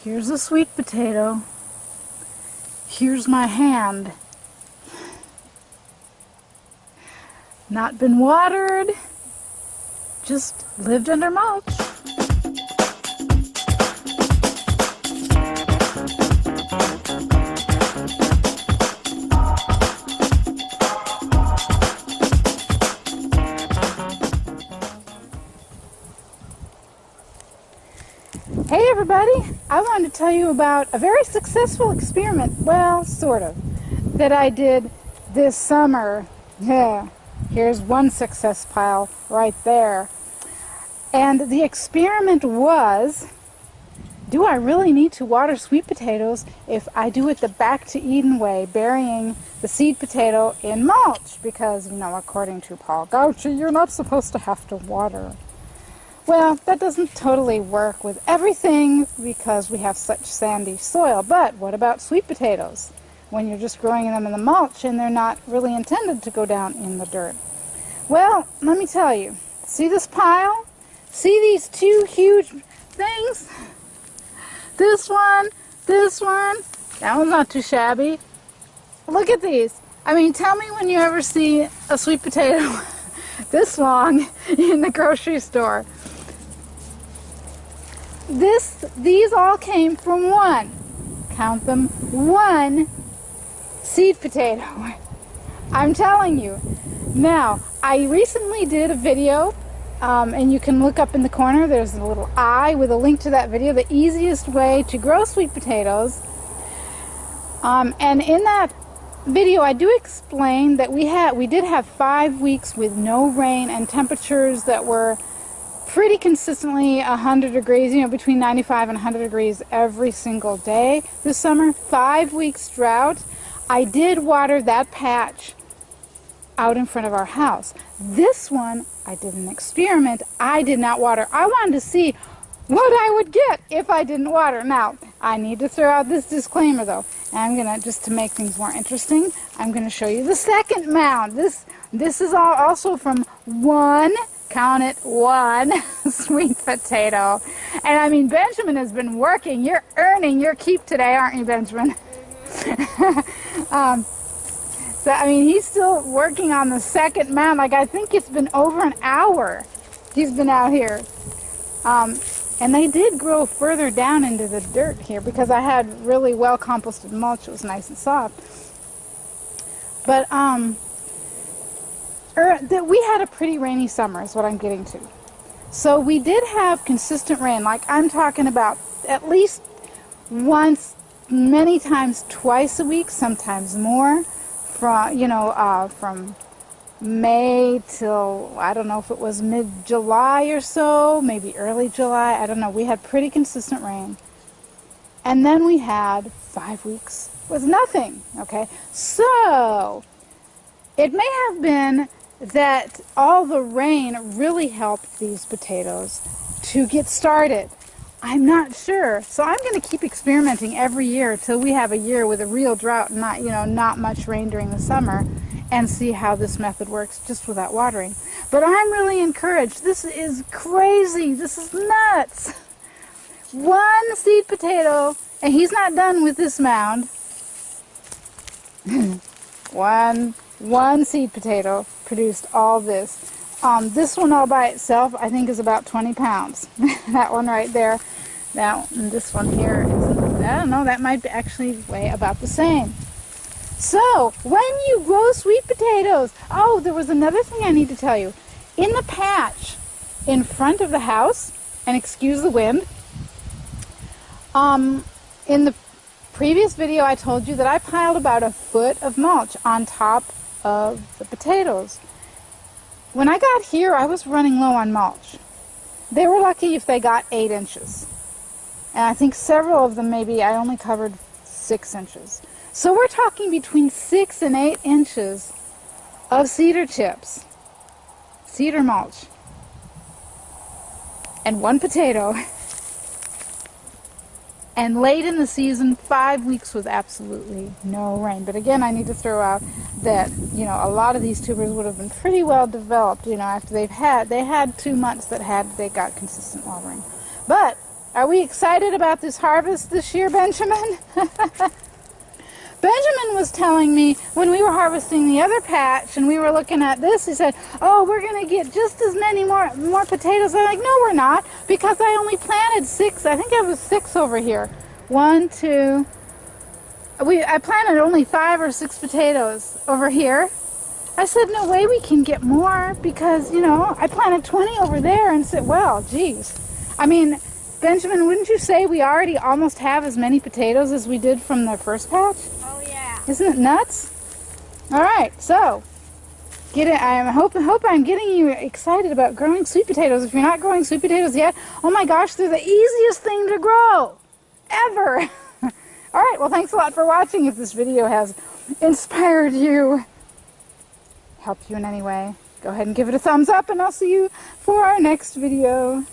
Here's a sweet potato. Here's my hand. Not been watered, just lived under mulch. Hey everybody, I wanted to tell you about a very successful experiment, well, sort of, that I did this summer. Yeah, here's one success pile right there. And the experiment was, do I really need to water sweet potatoes if I do it the back to Eden way, burying the seed potato in mulch? Because, you know, according to Paul Gauchi, you're not supposed to have to water. Well, that doesn't totally work with everything because we have such sandy soil. But what about sweet potatoes when you're just growing them in the mulch and they're not really intended to go down in the dirt? Well, let me tell you. See this pile? See these two huge things? This one, that one's not too shabby. Look at these. I mean, tell me when you ever see a sweet potato this long in the grocery store. These all came from one, count them, one seed potato. I'm telling you. Now, I recently did a video, and you can look up in the corner, there's a little I with a link to that video, the easiest way to grow sweet potatoes. And in that video, I do explain that we did have 5 weeks with no rain and temperatures that were pretty consistently 100 degrees, you know, between 95 and 100 degrees every single day this summer. 5 weeks drought. I did water that patch out in front of our house. This one, I did an experiment. I did not water. I wanted to see what I would get if I didn't water. Now, I need to throw out this disclaimer though. And I'm going to, just to make things more interesting, I'm going to show you the second mound. This is also from one, count it, one sweet potato. And I mean, Benjamin has been working. You're earning your keep today, aren't you, Benjamin? So, I mean, he's still working on the second mound. Like, I think it's been over an hour he's been out here. And they did grow further down into the dirt here because I had really well composted mulch. It was nice and soft. But we had a pretty rainy summer is what I'm getting to. So we did have consistent rain. Like, I'm talking about at least once, many times twice a week, sometimes more, from May till, I don't know if it was mid-July or so, maybe early July, I don't know. We had pretty consistent rain. And then we had 5 weeks with nothing, okay? So, it may have been that all the rain really helped these potatoes to get started. I'm not sure. So I'm going to keep experimenting every year until we have a year with a real drought and not much rain during the summer, and see how this method works just without watering. But I'm really encouraged. This is crazy. This is nuts. One seed potato, and he's not done with this mound. One seed potato produced all this. This one all by itself, I think, is about 20 pounds. That one right there. Now, this one here is, I don't know, that might actually weigh about the same. So, when you grow sweet potatoes, oh, there was another thing I need to tell you. In the patch in front of the house, and excuse the wind, in the previous video I told you that I piled about a foot of mulch on top of the potatoes. When I got here, I was running low on mulch. They were lucky if they got 8 inches. And I think several of them, maybe I only covered 6 inches. So we're talking between 6 and 8 inches of cedar chips, cedar mulch, and one potato. And late in the season, 5 weeks with absolutely no rain. But again, I need to throw out that, you know, a lot of these tubers would have been pretty well developed, you know, after they had 2 months that they got consistent watering. But Are we excited about this harvest this year, Benjamin? Benjamin was telling me when we were harvesting the other patch and we were looking at this, he said, oh, we're going to get just as many more potatoes. I'm like, no, we're not, because I only planted 6. I think I was 6 over here. 1, 2. I planted only 5 or 6 potatoes over here. I said, no way we can get more because, you know, I planted 20 over there and said, well, geez. I mean, Benjamin, wouldn't you say we already almost have as many potatoes as we did from the first patch? Oh, yeah. Isn't it nuts? All right, so I hope I'm getting you excited about growing sweet potatoes. If you're not growing sweet potatoes yet, oh my gosh, they're the easiest thing to grow ever. All right, well, thanks a lot for watching. If this video has inspired you, helped you in any way, go ahead and give it a thumbs up, and I'll see you for our next video.